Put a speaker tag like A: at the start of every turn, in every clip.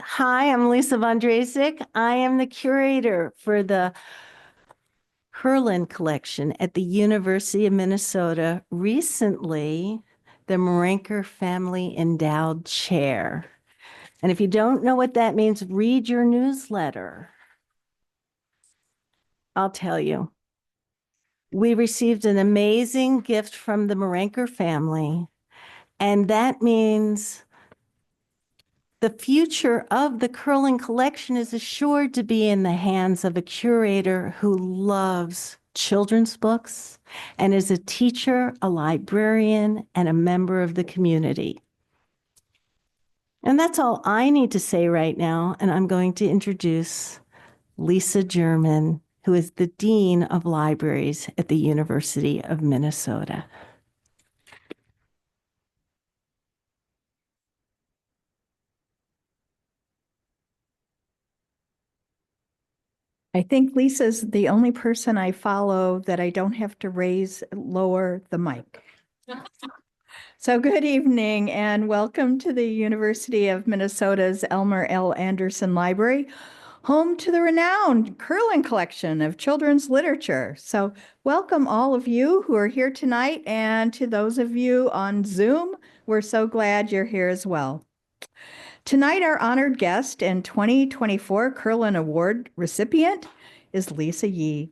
A: Hi, I'm Lisa Vondrasek. I am the curator for the Kerlan collection at the University of Minnesota. Recently, the Maranker Family Endowed Chair. And if you don't know what that means, read your newsletter. I'll tell you. We received an amazing gift from the Maranker family, and that means the future of the Kerlan collection is assured to be in the hands of a curator who loves children's books and is a teacher, a librarian, and a member of the community. And that's all I need to say right now. And I'm going to introduce Lisa German, who is the Dean of Libraries at the University of Minnesota.
B: I think Lisa's the only person I follow that I don't have to lower the mic. So good evening and welcome to the University of Minnesota's Elmer L. Andersen Library, home to the renowned Kerlan collection of children's literature. So welcome all of you who are here tonight, and to those of you on Zoom, we're so glad you're here as well. Tonight, our honored guest and 2024 Kerlan Award recipient is Lisa Yee.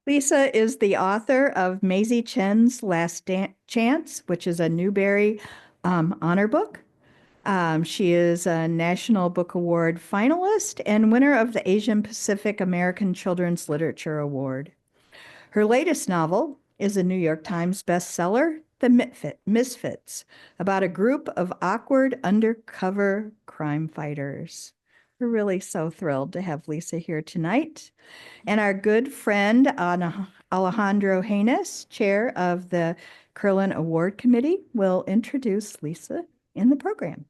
B: Lisa is the author of Maizy Chen's Last Chance, which is a Newbery honor book. She is a National Book Award finalist and winner of the Asian Pacific American Children's Literature Award. Her latest novel is a New York Times bestseller, The Misfits, about a group of awkward undercover crime fighters. We're really so thrilled to have Lisa here tonight. And our good friend, Alejandro Haynes, chair of the Kerlan Award Committee, will introduce Lisa in the program.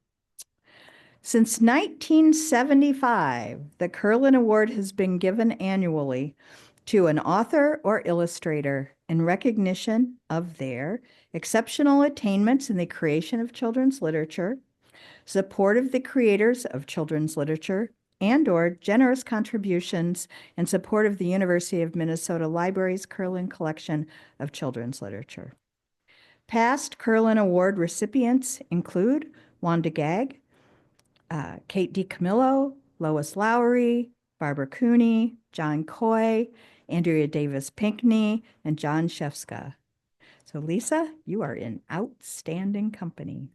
B: Since 1975, the Kerlan Award has been given annually to an author or illustrator in recognition of their exceptional attainments in the creation of children's literature, support of the creators of children's literature, and/or generous contributions in support of the University of Minnesota Library's Kerlan collection of children's literature. Past Kerlan Award recipients include Wanda Gag, Kate DiCamillo, Lois Lowry, Barbara Cooney, John Coy, Andrea Davis Pinkney, and John Shefska. So Lisa, you are in outstanding company.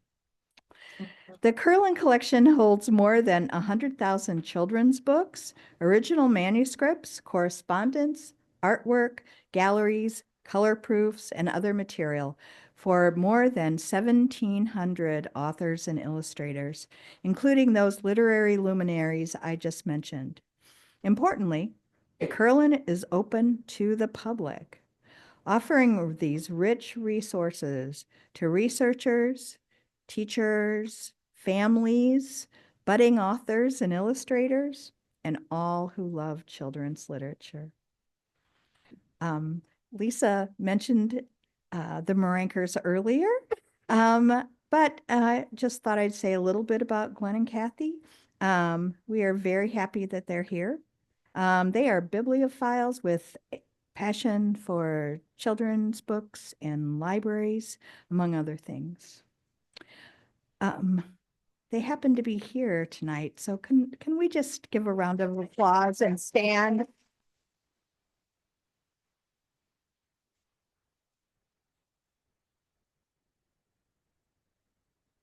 B: The Kerlan collection holds more than 100,000 children's books, original manuscripts, correspondence, artwork, galleries, color proofs, and other material for more than 1,700 authors and illustrators, including those literary luminaries I just mentioned. Importantly, the Kerlan is open to the public, offering these rich resources to researchers, teachers, families, budding authors and illustrators, and all who love children's literature. Lisa mentioned the Marankers earlier, but just thought I'd say a little bit about Glenn and Kathy. We are very happy that they're here. They are bibliophiles with passion for children's books and libraries, among other things. They happen to be here tonight, so can we just give a round of applause and stand?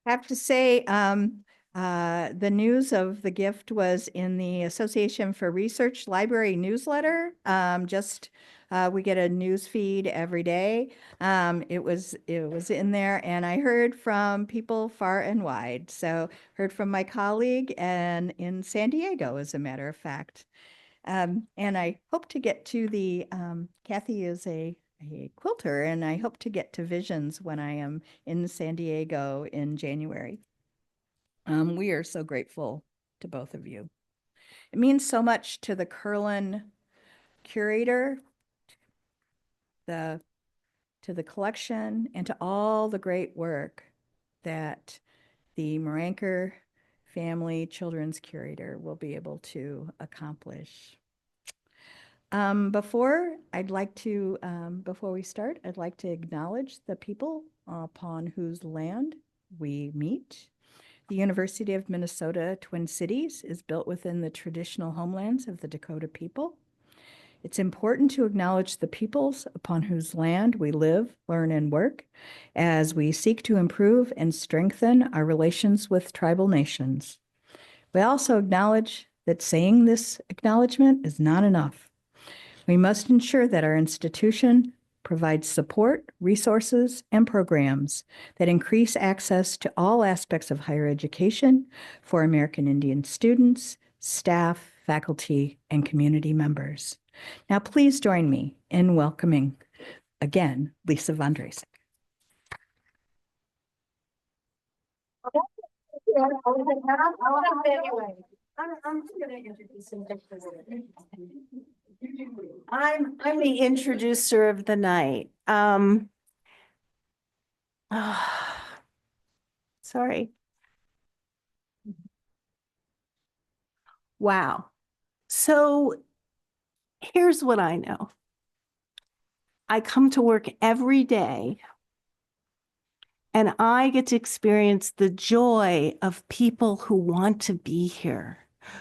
B: I have to say, the news of the gift was in the Association for Research Library newsletter. We get a news feed every day. It was in there, and I heard from people far and wide. So heard from my colleague and in San Diego, as a matter of fact. And I hope to get to the Kathy is a quilter, and I hope to get to Visions when I am in San Diego in January. We are so grateful to both of you. It means so much to the Kerlan curator the collection and to all the great work that the Maranker Family Children's Curator will be able to accomplish. Before we start, I'd like to acknowledge the people upon whose land we meet. The University of Minnesota Twin Cities is built within the traditional homelands of the Dakota people. It's important to acknowledge the peoples upon whose land we live, learn, and work as we seek to improve and strengthen our relations with tribal nations. We also acknowledge that saying this acknowledgement is not enough. We must ensure that our institution provides support, resources, and programs that increase access to all aspects of higher education for American Indian students, staff, faculty, and community members. Now, please join me in welcoming, again, Lisa Vondrasek.
A: I'm the introducer of the night. Sorry. Wow. So here's what I know. I come to work every day and I get to experience the joy of people who want to be here,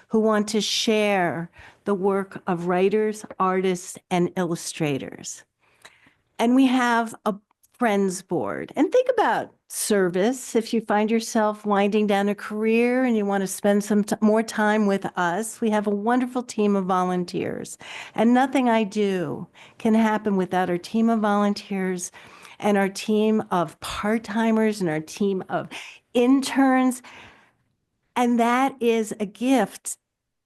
A: who want to share the work of writers, artists, and illustrators. And we have a friends board. And think about service. If you find yourself winding down a career and you want to spend some more time with us, we have a wonderful team of volunteers. And nothing I do can happen without our team of volunteers and our team of part-timers and our team of interns. And that is a gift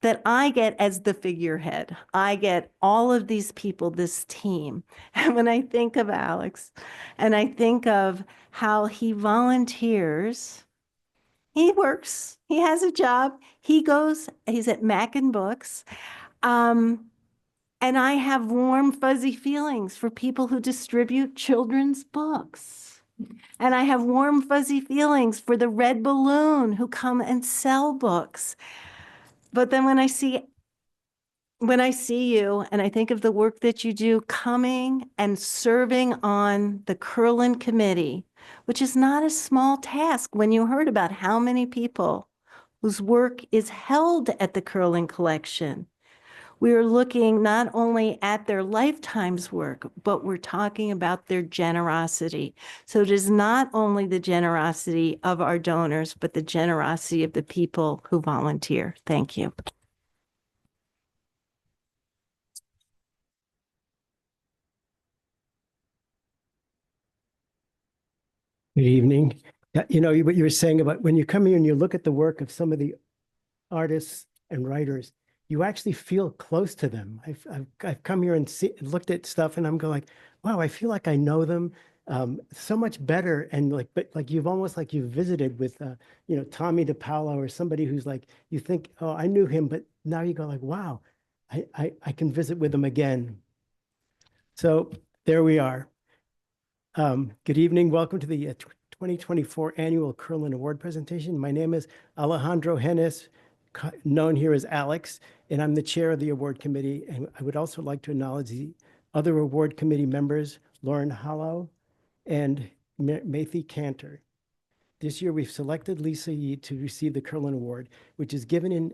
A: that I get as the figurehead. I get all of these people, this team. And when I think of Alex and I think of how he volunteers, he works, he has a job, he's at Mackin Books. And I have warm, fuzzy feelings for people who distribute children's books. And I have warm, fuzzy feelings for the Red Balloon who come and sell books. But then when I see you and I think of the work that you do coming and serving on the Kerlan committee, which is not a small task when you heard about how many people whose work is held at the Kerlan collection. We are looking not only at their lifetime's work, but we're talking about their generosity. So it is not only the generosity of our donors, but the generosity of the people who volunteer. Thank you.
C: Good evening. You know, what you were saying about when you come here and you look at the work of some of the artists and writers, you actually feel close to them. I've come here and looked at stuff and I'm going like, wow, I feel like I know them so much better. And but you've almost like you've visited with, you know, Tommy DePaolo or somebody who's like, you think, oh, I knew him, but now you go like, wow, I can visit with him again. So there we are. Good evening. Welcome to the 2024 annual Kerlan Award presentation. My name is Alejandro Hennes, known here as Alex, and I'm the chair of the award committee. And I would also like to acknowledge the other award committee members, Lauren Hollow and Maizy Cantor. This year, we've selected Lisa Yee to receive the Kerlan Award, which is given in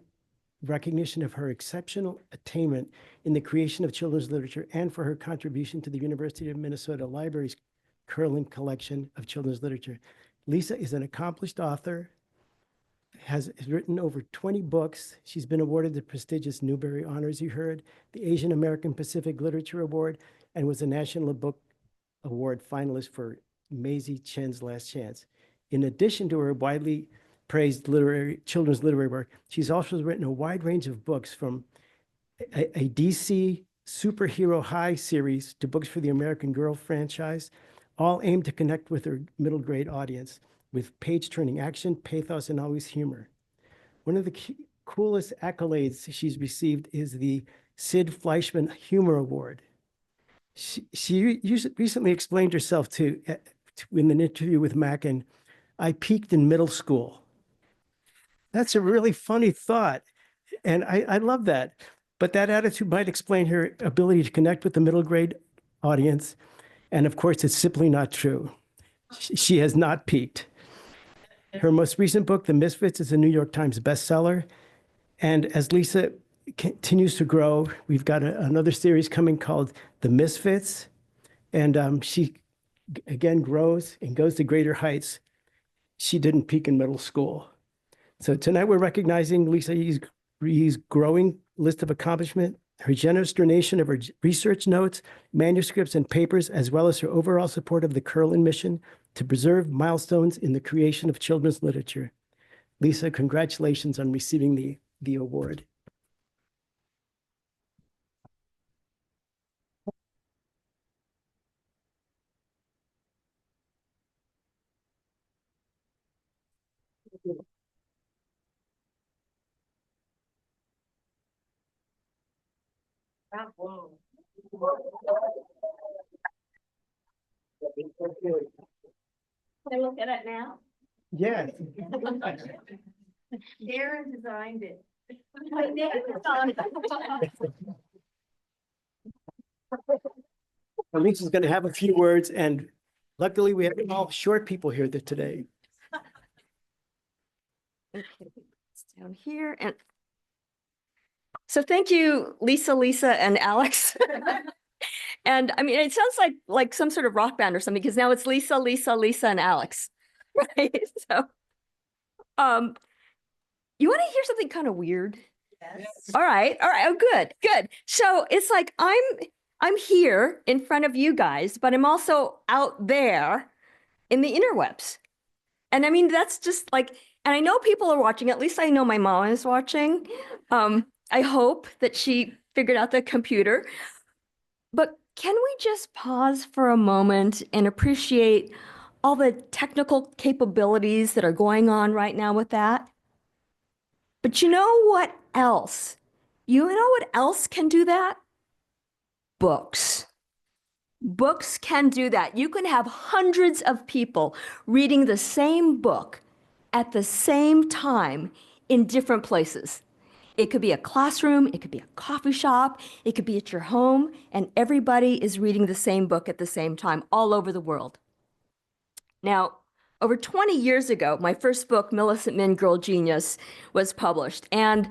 C: recognition of her exceptional attainment in the creation of children's literature and for her contribution to the University of Minnesota Library's Kerlan collection of children's literature. Lisa is an accomplished author, has written over 20 books. She's been awarded the prestigious Newbery Honors, you heard, the Asian American Pacific Literature Award, and was a National Book Award finalist for Maizy Chen's Last Chance. In addition to her widely praised children's literary work, she's also written a wide range of books, from a DC superhero high series to books for the American Girl franchise, all aimed to connect with her middle grade audience with page-turning action, pathos, and always humor. One of the coolest accolades she's received is the Sid Fleischman Humor Award. recently explained herself in an interview with Mackin, I peaked in middle school. That's a really funny thought. And I love that. But that attitude might explain her ability to connect with the middle grade audience. And of course, it's simply not true. She has not peaked. Her most recent book, The Misfits, is a New York Times bestseller. And as Lisa continues to grow, we've got another series coming called The Misfits. And she, again, grows and goes to greater heights. She didn't peak in middle school. So tonight we're recognizing Lisa Yee's growing list of accomplishment, her generous donation of her research notes, manuscripts, and papers, as well as her overall support of the Kerlan mission to preserve milestones in the creation of children's literature. Lisa, congratulations on receiving the award.
A: Can I look at it now?
C: Yes.
A: Aaron designed it.
C: Lisa's going to have a few words, and luckily we have all short people here today.
D: Okay, it's down here. And so thank you, Lisa, and Alex. And I mean, it sounds like some sort of rock band or something, because now it's Lisa, and Alex, right? So, you want to hear something kind of weird?
A: Yes.
D: All right. Oh, good. So it's like I'm here in front of you guys, but I'm also out there in the interwebs. And I mean, that's just like, and I know people are watching. At least I know my mom is watching. I hope that she figured out the computer. But can we just pause for a moment and appreciate all the technical capabilities that are going on right now with that? But you know what else? You know what else can do that? Books. Books can do that. You can have hundreds of people reading the same book at the same time in different places. It could be a classroom, it could be a coffee shop, it could be at your home, and everybody is reading the same book at the same time all over the world. Now, over 20 years ago, my first book, Millicent Min, Girl Genius, was published. And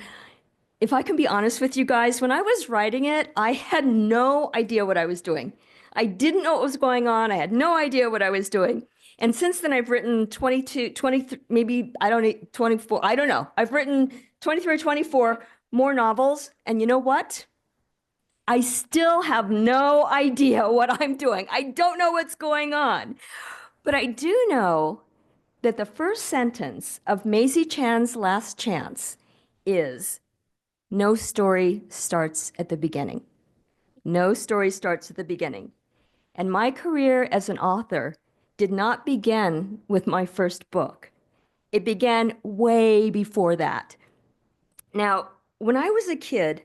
D: if I can be honest with you guys, when I was writing it, I had no idea what I was doing. I didn't know what was going on. I had no idea what I was doing. And since then, I've written 22, 23, maybe, I don't know, 24, I don't know. I've written 23 or 24 more novels. And you know what? I still have no idea what I'm doing. I don't know what's going on. But I do know that the first sentence of Maizy Chan's Last Chance is, no story starts at the beginning. No story starts at the beginning. And my career as an author did not begin with my first book. It began way before that. Now, when I was a kid,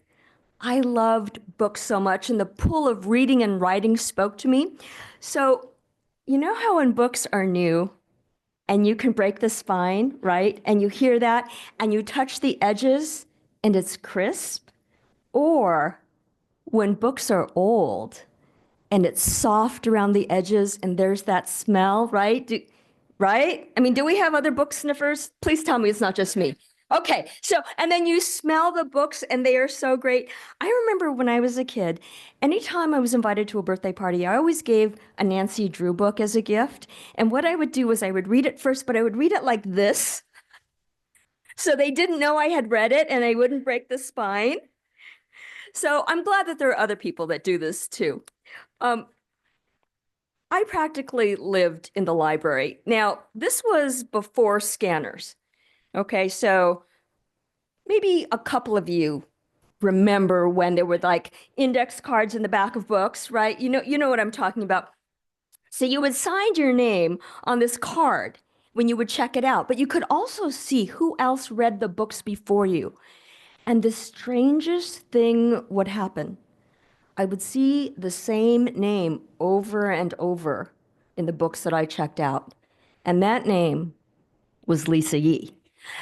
D: I loved books so much, and the pull of reading and writing spoke to me. So, you know how when books are new and you can break the spine, right? And you hear that and you touch the edges and it's crisp? Or when books are old and it's soft around the edges and there's that smell, right? Right? I mean, do we have other book sniffers? Please tell me it's not just me. Okay, so, and then you smell the books and they are so great. I remember when I was a kid, anytime I was invited to a birthday party, I always gave a Nancy Drew book as a gift. And what I would do was I would read it first, but I would read it like this. So they didn't know I had read it and I wouldn't break the spine. So I'm glad that there are other people that do this too. I practically lived in the library. Now, this was before scanners. Okay, so maybe a couple of you remember when there were like index cards in the back of books, right? You know what I'm talking about. So you would sign your name on this card when you would check it out, but you could also see who else read the books before you. And the strangest thing would happen. I would see the same name over and over in the books that I checked out. And that name was Lisa Yee.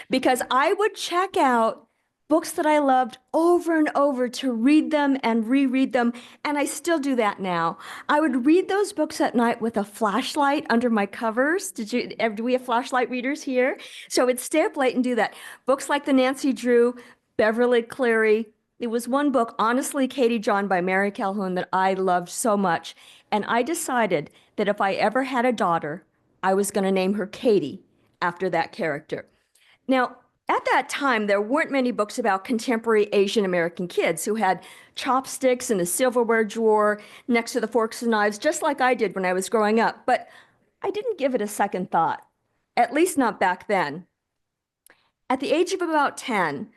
D: Because I would check out books that I loved over and over to read them and reread them. And I still do that now. I would read those books at night with a flashlight under my covers. Do we have flashlight readers here? So I would stay up late and do that. Books like the Nancy Drew, Beverly Cleary. It was one book, Honestly, Katie John by Mary Calhoun, that I loved so much. And I decided that if I ever had a daughter, I was going to name her Katie after that character. Now, at that time, there weren't many books about contemporary Asian American kids who had chopsticks in the silverware drawer next to the forks and knives, just like I did when I was growing up. But I didn't give it a second thought, at least not back then. At the age of about 10,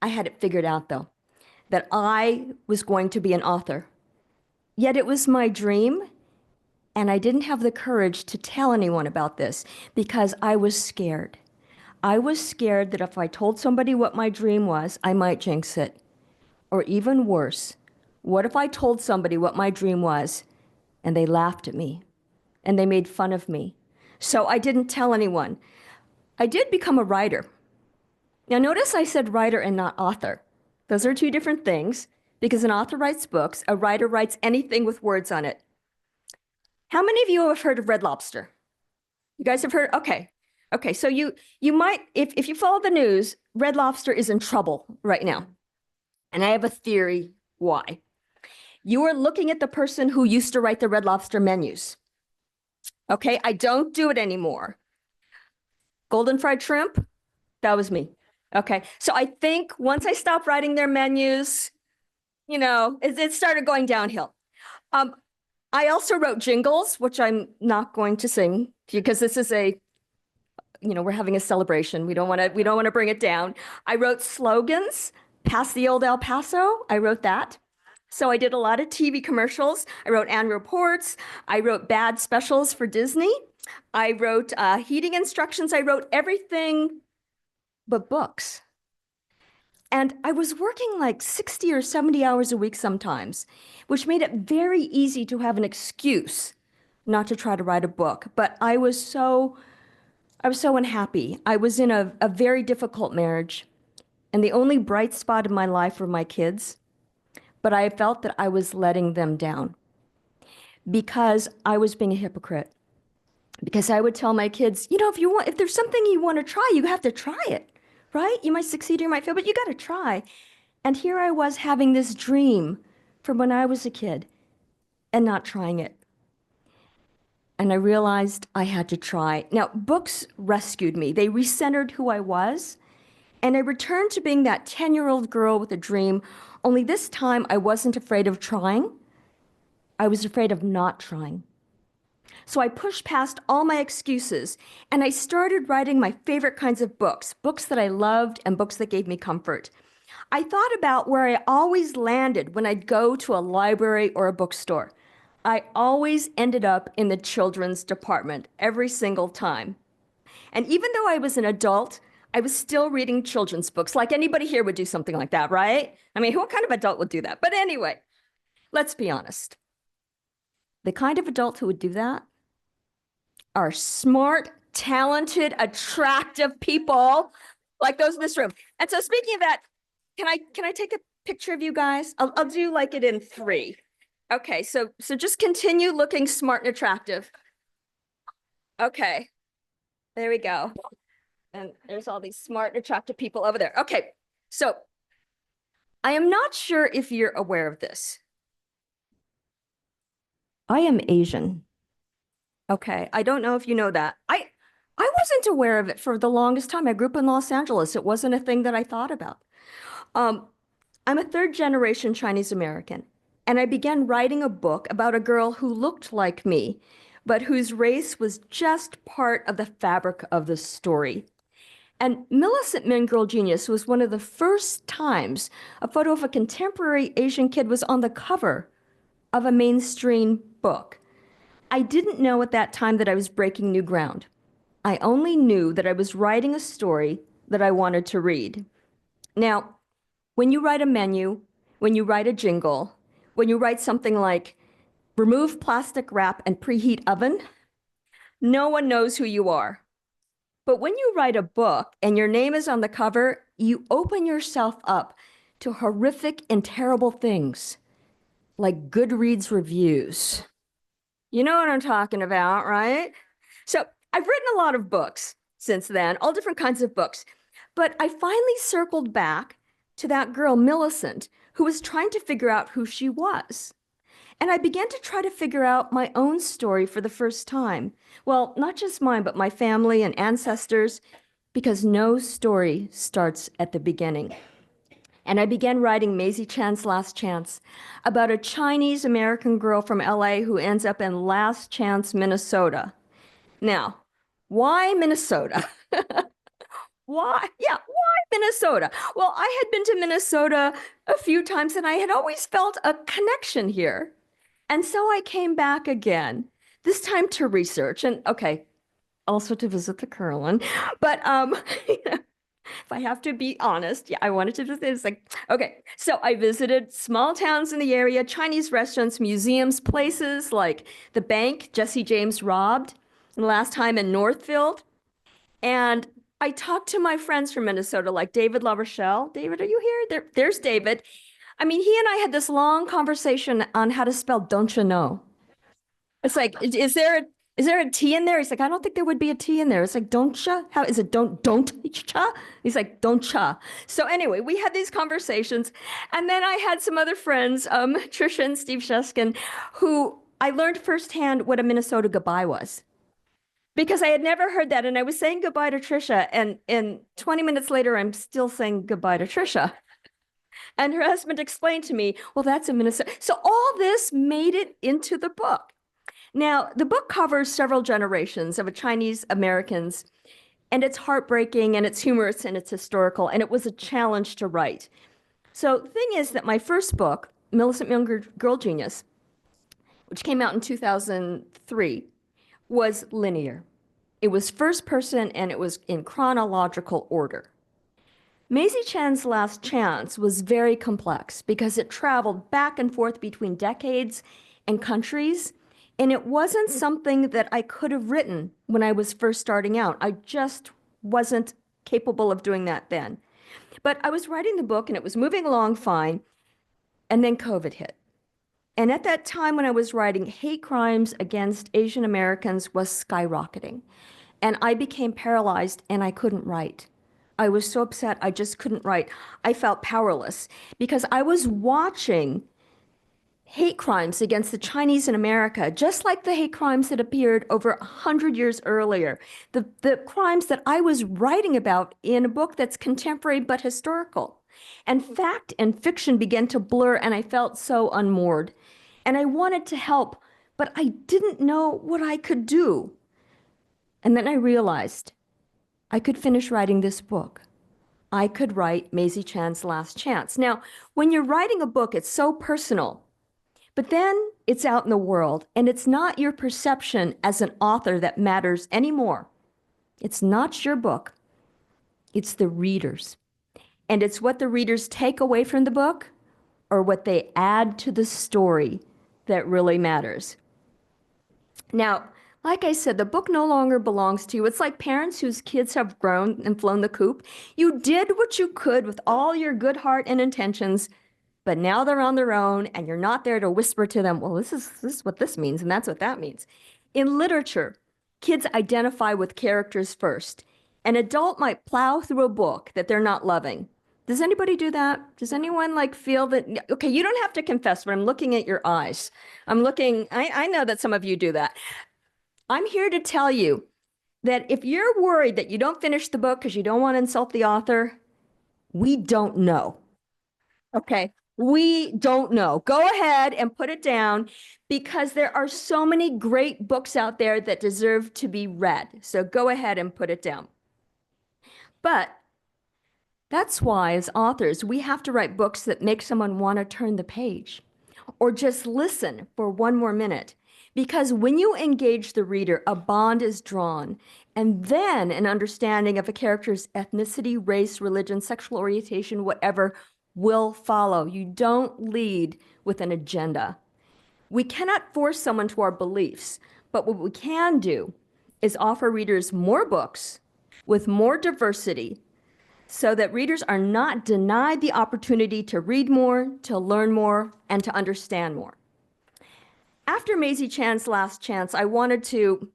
D: I had it figured out, though, that I was going to be an author. Yet it was my dream, and I didn't have the courage to tell anyone about this because I was scared. I was scared that if I told somebody what my dream was, I might jinx it. Or even worse, what if I told somebody what my dream was and they laughed at me and they made fun of me? So I didn't tell anyone. I did become a writer. Now notice I said writer and not author. Those are two different things because an author writes books, a writer writes anything with words on it. How many of you have heard of Red Lobster? You guys have heard? Okay. Okay, so you might, if you follow the news, Red Lobster is in trouble right now. And I have a theory why. You are looking at the person who used to write the Red Lobster menus. Okay, I don't do it anymore. Golden fried shrimp, that was me. Okay, so I think once I stopped writing their menus, it started going downhill. I also wrote jingles, which I'm not going to sing because this is we're having a celebration. We don't want to bring it down. I wrote slogans, Pass the Old El Paso. I wrote that. So I did a lot of TV commercials. I wrote annual reports. I wrote bad specials for Disney. I wrote heating instructions. I wrote everything but books. And I was working like 60 or 70 hours a week sometimes, which made it very easy to have an excuse not to try to write a book. But I was so unhappy. I was in a very difficult marriage, and the only bright spot in my life were my kids. But I felt that I was letting them down because I was being a hypocrite. Because I would tell my kids, if there's something you want to try, you have to try it, right? You might succeed or you might fail, but you got to try. And here I was having this dream from when I was a kid and not trying it. And I realized I had to try. Now, books rescued me. They recentered who I was. And I returned to being that 10-year-old girl with a dream, only this time I wasn't afraid of trying. I was afraid of not trying. So I pushed past all my excuses, and I started writing my favorite kinds of books that I loved and books that gave me comfort. I thought about where I always landed when I'd go to a library or a bookstore. I always ended up in the children's department every single time. And even though I was an adult, I was still reading children's books. Like anybody here would do something like that, right? I mean, what kind of adult would do that? But anyway, let's be honest. The kind of adult who would do that are smart, talented, attractive people like those in this room. And so speaking of that, can I take a picture of you guys? I'll do like it in 3. Okay, so just continue looking smart and attractive. Okay, there we go. And there's all these smart and attractive people over there. Okay, so I am not sure if you're aware of this. I am Asian. Okay, I don't know if you know that. I wasn't aware of it for the longest time. I grew up in Los Angeles. It wasn't a thing that I thought about. I'm a 3rd-generation Chinese American. And I began writing a book about a girl who looked like me, but whose race was just part of the fabric of the story. And Millicent Min Girl Genius was one of the first times a photo of a contemporary Asian kid was on the cover of a mainstream book. I didn't know at that time that I was breaking new ground. I only knew that I was writing a story that I wanted to read. Now, when you write a menu, when you write a jingle, when you write something like remove plastic wrap and preheat oven, no one knows who you are. But when you write a book and your name is on the cover, you open yourself up to horrific and terrible things like Goodreads reviews. You know what I'm talking about, right? So I've written a lot of books since then, all different kinds of books. But I finally circled back to that girl, Millicent, who was trying to figure out who she was. And I began to try to figure out my own story for the first time. Well, not just mine, but my family and ancestors, because no story starts at the beginning. And I began writing Maizy Chen's Last Chance about a Chinese American girl from LA who ends up in Last Chance, Minnesota. Now, why Minnesota? Why? Yeah, why Minnesota? Well, I had been to Minnesota a few times and I had always felt a connection here. And so I came back again, this time to research and okay, also to visit the Kerlan. But if I have to be honest, yeah, I wanted to visit. It's like, okay, so I visited small towns in the area, Chinese restaurants, museums, places like the bank Jesse James robbed the last time in Northfield. And I talked to my friends from Minnesota, like David LaRochelle. David, are you here? There's David. I mean, he and I had this long conversation on how to spell don't you know. It's like, is there a T in there? He's like, I don't think there would be a T in there. It's like, don't cha? How is it don't cha? He's like, don't cha. So anyway, we had these conversations. And then I had some other friends, Trisha and Steve Sheskin, who I learned firsthand what a Minnesota goodbye was. Because I had never heard that. And I was saying goodbye to Trisha. And 20 minutes later, I'm still saying goodbye to Trisha. And her husband explained to me, well, that's a Minnesota. So all this made it into the book. Now, the book covers several generations of Chinese Americans, and it's heartbreaking, and it's humorous, and it's historical, and it was a challenge to write. So the thing is that my first book, Millicent Min, Girl Genius, which came out in 2003, was linear. It was first person, and it was in chronological order. Maizy Chen's Last Chance was very complex because it traveled back and forth between decades and countries, and it wasn't something that I could have written when I was first starting out. I just wasn't capable of doing that then. But I was writing the book and it was moving along fine, and then COVID hit. And at that time when I was writing, hate crimes against Asian Americans was skyrocketing. And I became paralyzed and I couldn't write. I was so upset, I just couldn't write. I felt powerless because I was watching hate crimes against the Chinese in America, just like the hate crimes that appeared over 100 years earlier. The crimes that I was writing about in a book that's contemporary but historical. And fact and fiction began to blur, and I felt so unmoored. And I wanted to help, but I didn't know what I could do. And then I realized I could finish writing this book. I could write Maizy Chen's Last Chance. Now, when you're writing a book, it's so personal. But then it's out in the world, and it's not your perception as an author that matters anymore. It's not your book. It's the readers. And it's what the readers take away from the book or what they add to the story that really matters. Now, like I said, the book no longer belongs to you. It's like parents whose kids have grown and flown the coop. You did what you could with all your good heart and intentions, but now they're on their own and you're not there to whisper to them, well, this is what this means and that's what that means. In literature, kids identify with characters first. An adult might plow through a book that they're not loving. Does anybody do that? Does anyone feel that? Okay, you don't have to confess, but I'm looking at your eyes. I know that some of you do that. I'm here to tell you that if you're worried that you don't finish the book because you don't want to insult the author, we don't know. Okay, we don't know. Go ahead and put it down because there are so many great books out there that deserve to be read. So go ahead and put it down. But that's why, as authors, we have to write books that make someone want to turn the page or just listen for one more minute. Because when you engage the reader, a bond is drawn, and then an understanding of a character's ethnicity, race, religion, sexual orientation, whatever, will follow. You don't lead with an agenda. We cannot force someone to our beliefs, but what we can do is offer readers more books with more diversity so that readers are not denied the opportunity to read more, to learn more, and to understand more. After Maizy Chan's Last Chance, I wanted to,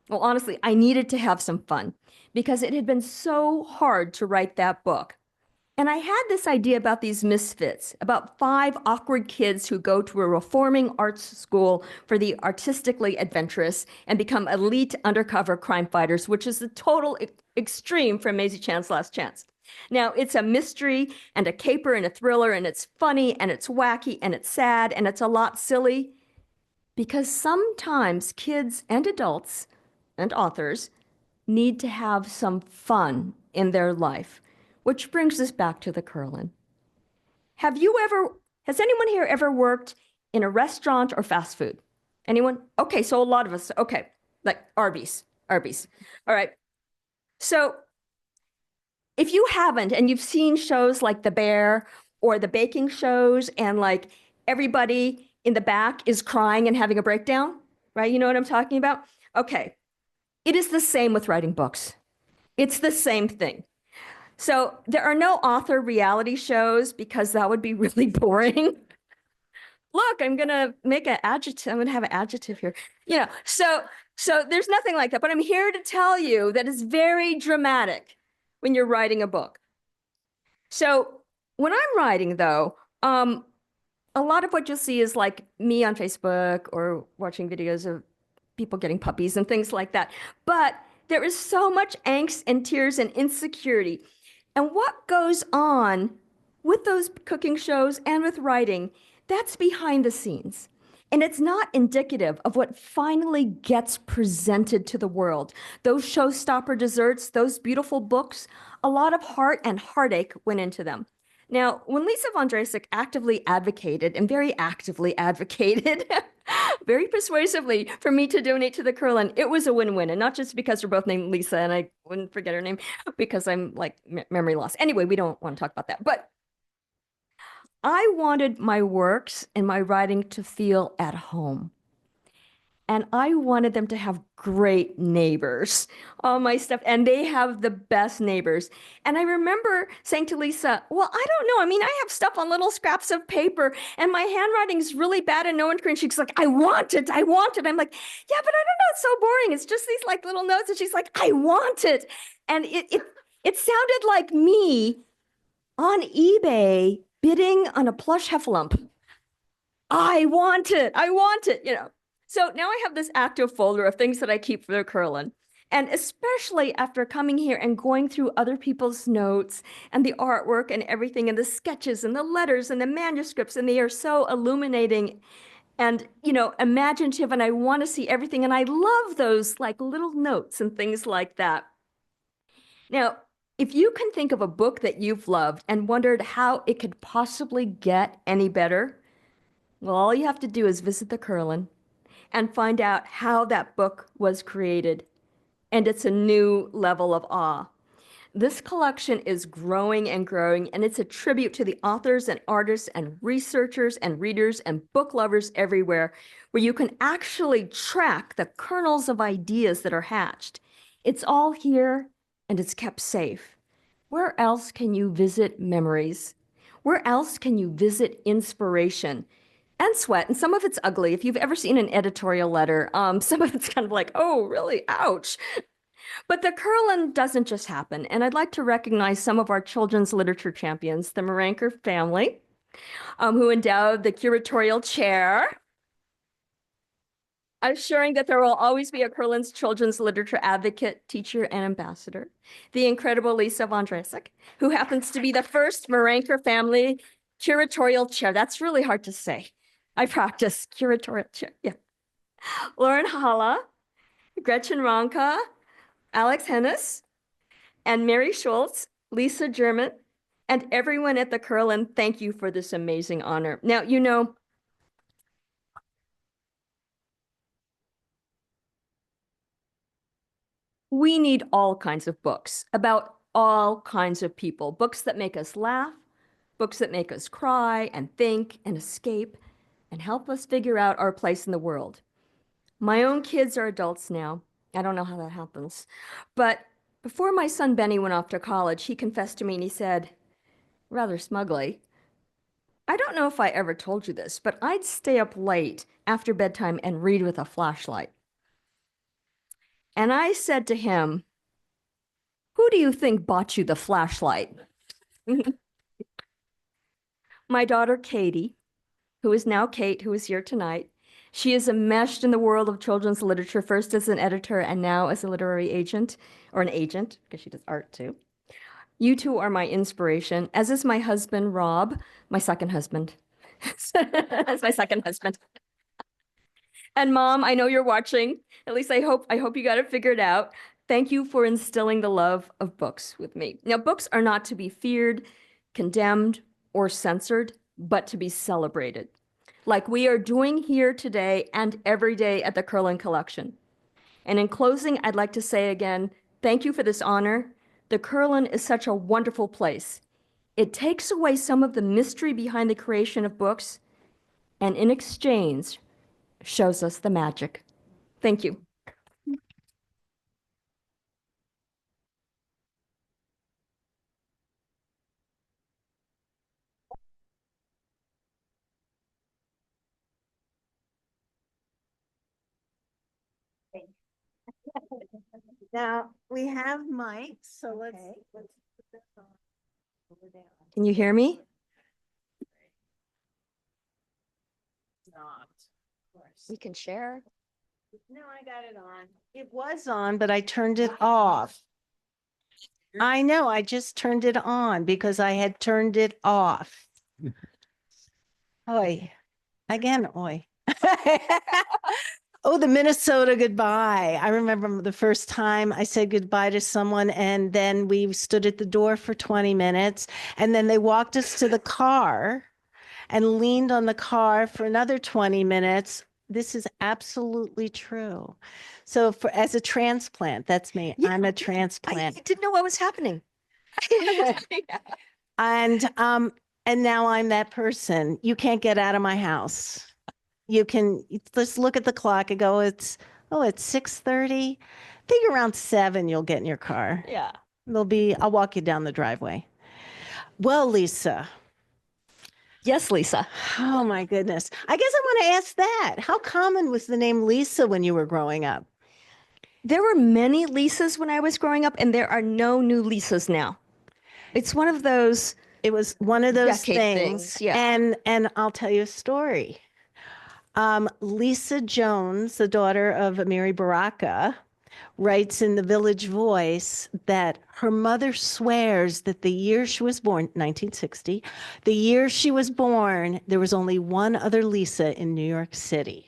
D: well, honestly, I needed to have some fun because it had been so hard to write that book. And I had this idea about these misfits, about 5 awkward kids who go to a reforming arts school for the artistically adventurous and become elite undercover crime fighters, which is the total extreme from Maizy Chan's Last Chance. Now, it's a mystery and a caper and a thriller, and it's funny and it's wacky and it's sad and it's a lot silly because sometimes kids and adults and authors need to have some fun in their life. Which brings us back to the Kerlan. Has anyone here ever worked in a restaurant or fast food? Anyone? Okay, so a lot of us. Okay, like Arby's. All right. So if you haven't and you've seen shows like The Bear or the baking shows and like everybody in the back is crying and having a breakdown, right? You know what I'm talking about? Okay. It is the same with writing books. It's the same thing. So there are no author reality shows because that would be really boring. Look, I'm gonna make an adjective. I'm gonna have an adjective here. So there's nothing like that. But I'm here to tell you that it's very dramatic when you're writing a book. So when I'm writing, though, a lot of what you'll see is like me on Facebook or watching videos of people getting puppies and things like that. But there is so much angst and tears and insecurity. And what goes on with those cooking shows and with writing, that's behind the scenes. And it's not indicative of what finally gets presented to the world. Those showstopper desserts, those beautiful books, a lot of heart and heartache went into them. Now, when Lisa von Drasek actively advocated, and very actively advocated, very persuasively for me to donate to the Kerlan, it was a win-win. And not just because we're both named Lisa and I wouldn't forget her name because I'm like memory loss. Anyway, we don't want to talk about that. But I wanted my works and my writing to feel at home. And I wanted them to have great neighbors, all my stuff. And they have the best neighbors. And I remember saying to Lisa, well, I don't know. I mean, I have stuff on little scraps of paper and my handwriting is really bad and no one can. She's like, I want it. I'm like, yeah, but I don't know. It's so boring. It's just these like little notes. And she's like, I want it. And it sounded like me on eBay bidding on a plush heffalump. I want it. So now I have this active folder of things that I keep for the Kerlan. And especially after coming here and going through other people's notes and the artwork and everything and the sketches and the letters and the manuscripts, and they are so illuminating and, imaginative, and I want to see everything. And I love those like little notes and things like that. Now, if you can think of a book that you've loved and wondered how it could possibly get any better, well, all you have to do is visit the Kerlan and find out how that book was created. And it's a new level of awe. This collection is growing and growing, and it's a tribute to the authors and artists and researchers and readers and book lovers everywhere, where you can actually track the kernels of ideas that are hatched. It's all here, and it's kept safe. Where else can you visit memories? Where else can you visit inspiration? And sweat, and some of it's ugly. If you've ever seen an editorial letter, some of it's kind of like, oh, really, ouch. But the Kerlan doesn't just happen, and I'd like to recognize some of our children's literature champions, the Maranker family, who endowed the curatorial chair, assuring that there will always be a Kerlan's children's literature advocate, teacher, and ambassador, the incredible Lisa von Drasek, who happens to be the first Maranker family curatorial chair. That's really hard to say. I practice curatorial chair. Yeah. Lauren Halla, Gretchen Ronka, Alex Hennis, and Mary Schultz, Lisa German, and everyone at the Kerlan, thank you for this amazing honor. Now, we need all kinds of books about all kinds of people, books that make us laugh, books that make us cry and think and escape and help us figure out our place in the world. My own kids are adults now. I don't know how that happens. But before my son Benny went off to college, he confessed to me and he said, rather smugly, I don't know if I ever told you this, but I'd stay up late after bedtime and read with a flashlight. And I said to him, who do you think bought you the flashlight? My daughter, Katie, who is now Kate, who is here tonight. She is enmeshed in the world of children's literature, first as an editor and now as a literary agent, or an agent, because she does art too. You two are my inspiration, as is my husband, Rob, my second husband. That's my second husband. And Mom, I know you're watching. At least I hope you got it figured out. Thank you for instilling the love of books with me. Now, books are not to be feared, condemned, or censored, but to be celebrated, like we are doing here today and every day at the Kerlan Collection. And in closing, I'd like to say again, thank you for this honor. The Kerlan is such a wonderful place. It takes away some of the mystery behind the creation of books, and in exchange, shows us the magic. Thank you.
A: Now, we have mics, so let's put this on.
D: Can you hear me?
A: Not, of course.
D: We can share.
A: No, I got it on. It was on, but I turned it off. I know, I just turned it on because I had turned it off. Oi, again, oi. Oh, the Minnesota goodbye. I remember the first time I said goodbye to someone, and then we stood at the door for 20 minutes, and then they walked us to the car and leaned on the car for another 20 minutes. This is absolutely true. So as a transplant, that's me.
D: Yeah,
A: I'm a
D: I
A: transplant.
D: didn't know what was happening.
A: And now I'm that person. You can't get out of my house. You can just look at the clock and go, it's 6:30. Think around 7 you'll get in your car.
D: Yeah.
A: I'll walk you down the driveway. Well, Lisa.
D: Yes, Lisa.
A: Oh my goodness. I guess I want to ask that. How common was the name Lisa when you were growing up?
D: There were many Lisas when I was growing up, and there are no new Lisas now. It's one of those.
A: It was one of those
D: Decade things, yeah.
A: And I'll tell you a story. Lisa Jones, the daughter of Amiri Baraka, writes in the Village Voice that her mother swears that the year she was born, 1960, the year she was born, there was only one other Lisa in New York City.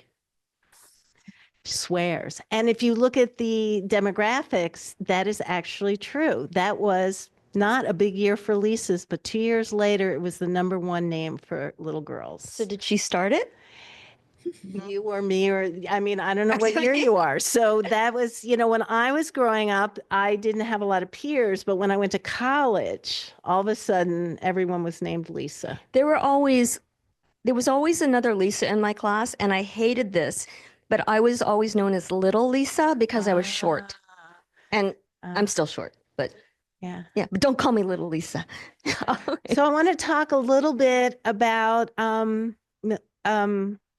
A: Swears. And if you look at the demographics, that is actually true. That was not a big year for Lisas, but 2 years later, it was the #1 name for little girls.
D: So did she start it?
A: You or me, or I mean, I don't know what year you are. So that was, when I was growing up, I didn't have a lot of peers, but when I went to college, all of a sudden everyone was named Lisa.
D: There was always another Lisa in my class, and I hated this, but I was always known as Little Lisa because I was short. And I'm still short, but
A: Yeah.
D: but don't call me Little Lisa.
A: So I want to talk a little bit about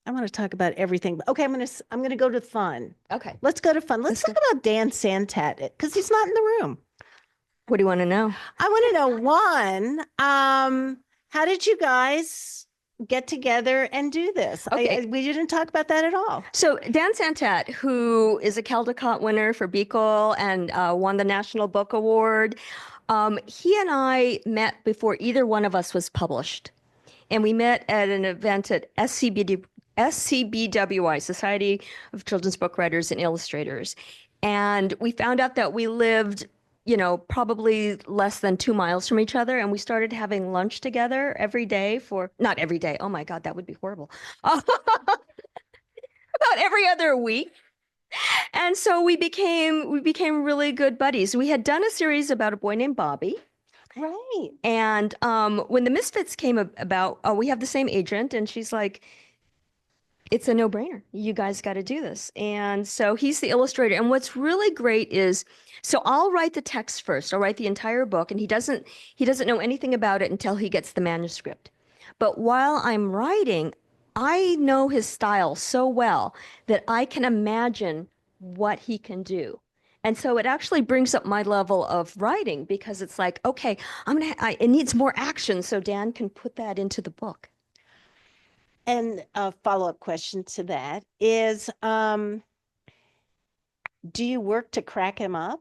A: I want to talk about everything. Okay, I'm gonna go to fun.
D: Okay.
A: Let's go to fun. Let's talk about Dan Santat because he's not in the room.
D: What do you want to know?
A: I want to know one. How did you guys get together and do this?
D: Okay.
A: We didn't talk about that at all.
D: So Dan Santat, who is a Caldecott winner for Beagle and won the National Book Award, he and I met before either one of us was published. And we met at an event at SCBWI, Society of Children's Book Writers and Illustrators. And we found out that we lived, probably less than 2 miles from each other. And we started having lunch together every day not every day. Oh my God, that would be horrible. About every other week. And so we became really good buddies. We had done a series about a boy named Bobby.
A: Right.
D: And when the Misfits came about, we have the same agent, and she's like, it's a no-brainer. You guys got to do this. And so he's the illustrator. And what's really great is, so I'll write the text first. I'll write the entire book, and he doesn't know anything about it until he gets the manuscript. But while I'm writing, I know his style so well that I can imagine what he can do. And so it actually brings up my level of writing, because it's like, okay, it needs more action, so Dan can put that into the book.
A: And a follow-up question to that is, do you work to crack him up?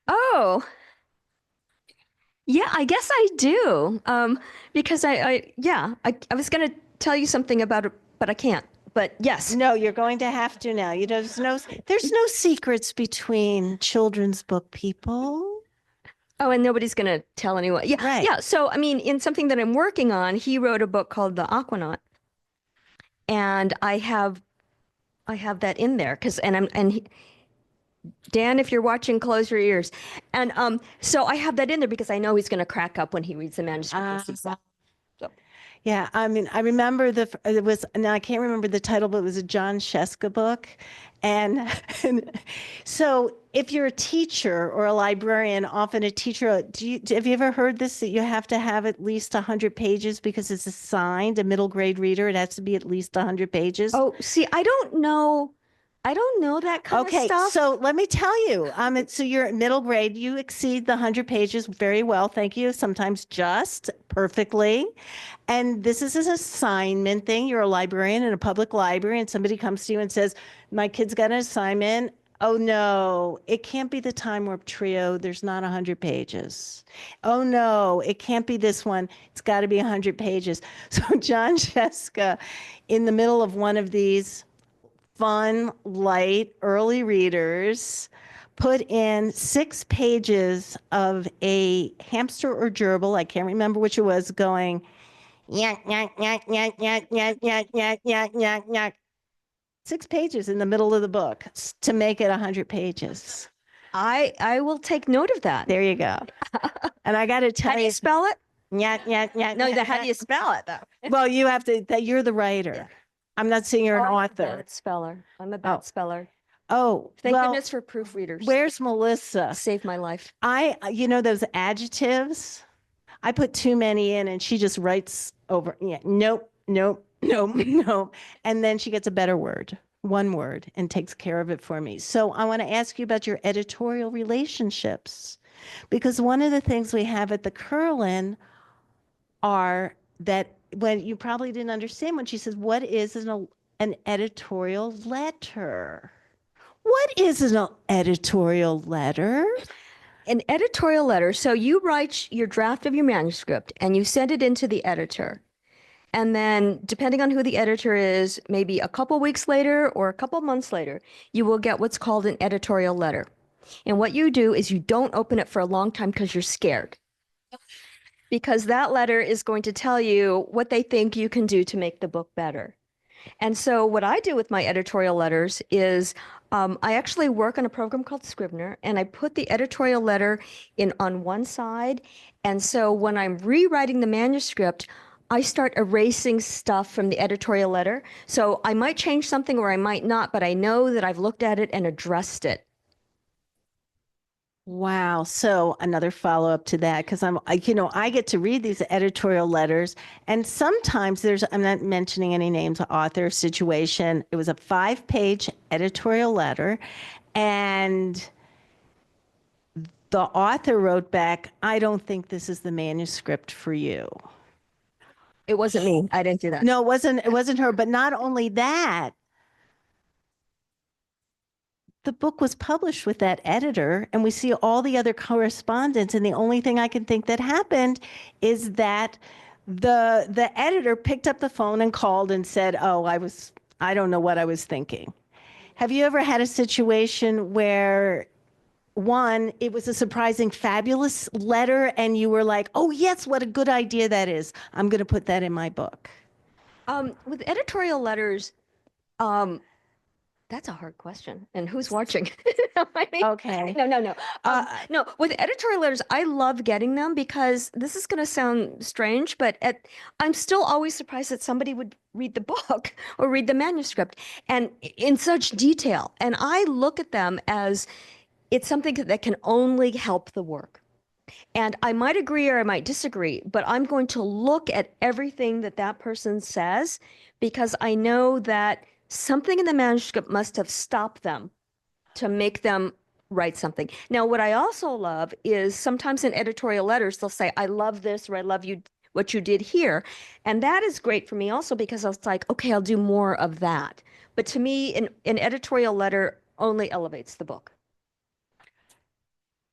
D: Oh, yeah, I guess I do. Because I was going to tell you something about it, but I can't. But yes.
A: No, you're going to have to now. There's no secrets between children's book people.
D: Oh, and nobody's going to tell anyone. Yeah.
A: Right.
D: Yeah. So, I mean, in something that I'm working on, he wrote a book called The Aquanaut. And I have that in there Dan, if you're watching, close your ears. And so I have that in there because I know he's going to crack up when he reads the manuscript. and sees that. So.
A: Yeah, I mean, I remember now I can't remember the title, but it was a John Sheska book. And so if you're a teacher or a librarian, often a teacher, have you ever heard this, that you have to have at least 100 pages because it's assigned a middle grade reader? It has to be at least 100 pages.
D: Oh, see, I don't know that kind of
A: Okay,
D: stuff.
A: so let me tell you, so you're at middle grade, you exceed the 100 pages very well, thank you, sometimes just perfectly. And this is an assignment thing. You're a librarian in a public library, and somebody comes to you and says, my kid's got an assignment. Oh no, it can't be the Time Warp Trio. There's not 100 pages. Oh no, it can't be this one. It's got to be 100 pages. So John Sheska, in the middle of one of these fun, light, early readers, put in 6 pages of a hamster or gerbil, I can't remember which it was, going, yak, yak, yak, yak, yak, yak, yak, yak, yak, yak, yak. 6 pages in the middle of the book to make it 100 pages.
D: I will take note of that.
A: There you go. And I got to tell
D: How do you spell it?
A: yak, yak, yak.
D: No,
A: yak,
D: how do you spell it though?
A: Well, you have to, that you're the writer. I'm not saying you're an author.
D: Bad speller. I'm a bad speller.
A: Oh,
D: Thank
A: well,
D: goodness for proofreaders.
A: where's Melissa?
D: Saved my life.
A: Those adjectives, I put too many in and she just writes over. Yeah, nope, nope, nope, nope. And then she gets a better word, one word, and takes care of it for me. So I want to ask you about your editorial relationships, because one of the things we have at the Kerlan are that, when you probably didn't understand when she says, what is an editorial letter? What is an editorial letter?
D: An editorial letter. So you write your draft of your manuscript and you send it into the editor. And then, depending on who the editor is, maybe a couple weeks later or a couple months later, you will get what's called an editorial letter. And what you do is you don't open it for a long time because you're scared. Because that letter is going to tell you what they think you can do to make the book better. And so what I do with my editorial letters is I actually work on a program called Scrivener, and I put the editorial letter on one side. And so when I'm rewriting the manuscript, I start erasing stuff from the editorial letter. So I might change something or I might not, but I know that I've looked at it and addressed it.
A: Wow. So another follow-up to that, because I get to read these editorial letters, and sometimes I'm not mentioning any names, author, situation. It was a 5-page editorial letter, and the author wrote back, I don't think this is the manuscript for you.
D: It wasn't me. I didn't do that.
A: No, it wasn't her. But not only that, the book was published with that editor, and we see all the other correspondence. And the only thing I can think that happened is that the editor picked up the phone and called and said, oh, I don't know what I was thinking. Have you ever had a situation where, one, it was a surprising, fabulous letter, and you were like, oh, yes, what a good idea that is. I'm going to put that in my book.
D: With editorial letters, That's a hard question. And who's watching? I mean,
A: Okay.
D: no.
A: Uh,
D: No, with editorial letters, I love getting them because this is going to sound strange, but I'm still always surprised that somebody would read the book or read the manuscript and in such detail. And I look at them as it's something that can only help the work. And I might agree or I might disagree, but I'm going to look at everything that that person says because I know that something in the manuscript must have stopped them to make them write something. Now, what I also love is sometimes in editorial letters, they'll say, I love this, or I love you, what you did here. And that is great for me also because I was like, okay, I'll do more of that. But to me, an editorial letter only elevates the book.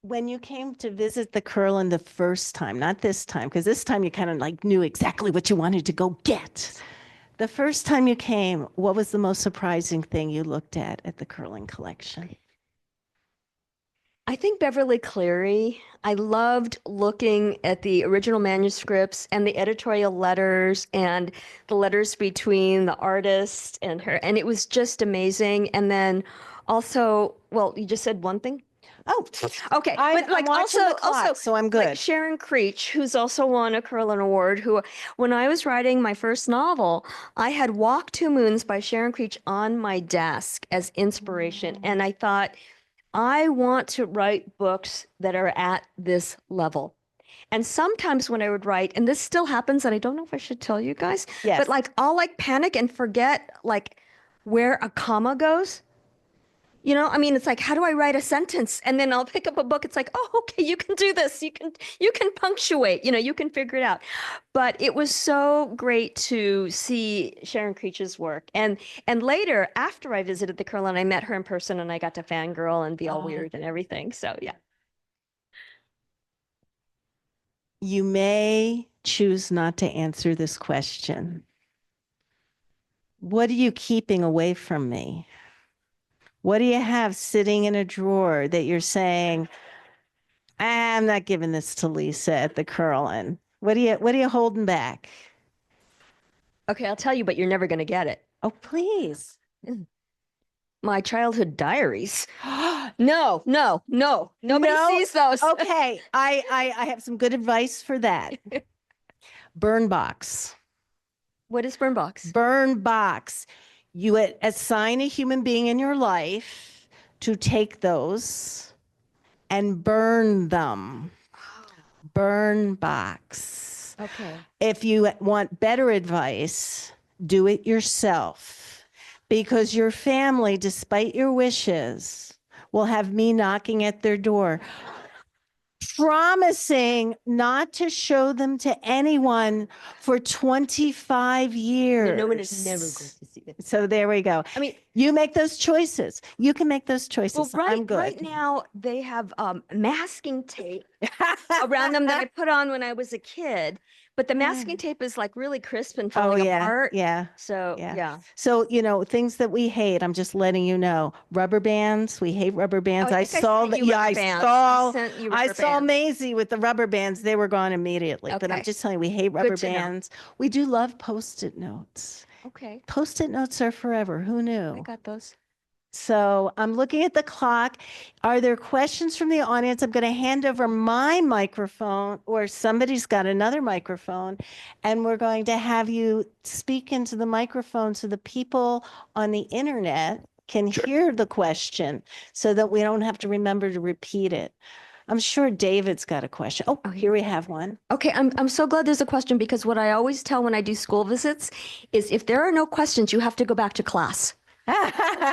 A: When you came to visit the Kerlan the first time, not this time, because this time you kind of like knew exactly what you wanted to go get. The first time you came, what was the most surprising thing you looked at the Kerlan collection?
D: I think Beverly Cleary. I loved looking at the original manuscripts and the editorial letters and the letters between the artist and her. And it was just amazing. And then also, well, you just said one thing?
A: Oh,
D: Okay,
A: I'm
D: but like
A: watching
D: also,
A: the clock, so I'm
D: like
A: good.
D: Sharon Creech, who's also won a Kerlan Award, who, when I was writing my first novel, I had Walk Two Moons by Sharon Creech on my desk as inspiration. And I thought, I want to write books that are at this level. And sometimes when I would write, and this still happens, and I don't know if I should tell you guys,
A: Yes.
D: but like I'll like panic and forget like where a comma goes. You know, I mean, it's like, how do I write a sentence? And then I'll pick up a book. It's like, oh, okay, you can do this. You can punctuate, you can figure it out. But it was so great to see Sharon Creech's work. And later, after I visited the Kerlan, I met her in person and I got to fangirl and be all weird and everything. So yeah.
A: You may choose not to answer this question. What are you keeping away from me? What do you have sitting in a drawer that you're saying, I'm not giving this to Lisa at the Kerlan? What are you holding back?
D: Okay, I'll tell you, but you're never going to get it.
A: Oh, please.
D: My childhood diaries. No. Nobody
A: No?
D: sees those.
A: Okay, I have some good advice for that. Burn box.
D: What is Burn Box?
A: Burn box. You assign a human being in your life to take those and burn them. Burn box.
D: Okay.
A: If you want better advice, do it yourself because your family, despite your wishes, will have me knocking at their door, promising not to show them to anyone for 25 years.
D: No one is never going to see them.
A: So there we go.
D: I mean,
A: You make those choices. You can make those choices.
D: well,
A: I'm good.
D: right now they have masking tape around them that I put on when I was a kid, but the masking tape is like really crisp and
A: Oh,
D: falling
A: yeah.
D: apart.
A: Yeah.
D: So
A: Yeah.
D: yeah.
A: So, things that we hate, I'm just letting you know. Rubber bands, we hate rubber bands.
D: Oh,
A: I
D: think
A: saw
D: sent
A: that.
D: you
A: Yeah,
D: rubber
A: I
D: bands.
A: saw.
D: Sent you
A: I
D: rubber
A: saw
D: bands.
A: Maizy with the rubber bands. They were gone immediately. But I'm
D: Okay.
A: just telling you, we hate rubber
D: to know.
A: bands. We do love Post-it notes.
D: Okay,
A: Post-it notes are forever. Who
D: I
A: knew?
D: got those.
A: So I'm looking at the clock. Are there questions from the audience? I'm going to hand over my microphone, or somebody's got another microphone, and we're going to have you speak into the microphone so the people on the internet can hear the question so that we don't have to remember to repeat it. I'm sure David's got a question. Oh, here we have one.
D: Okay, I'm so glad there's a question because what I always tell when I do school visits is if there are no questions, you have to go back to class.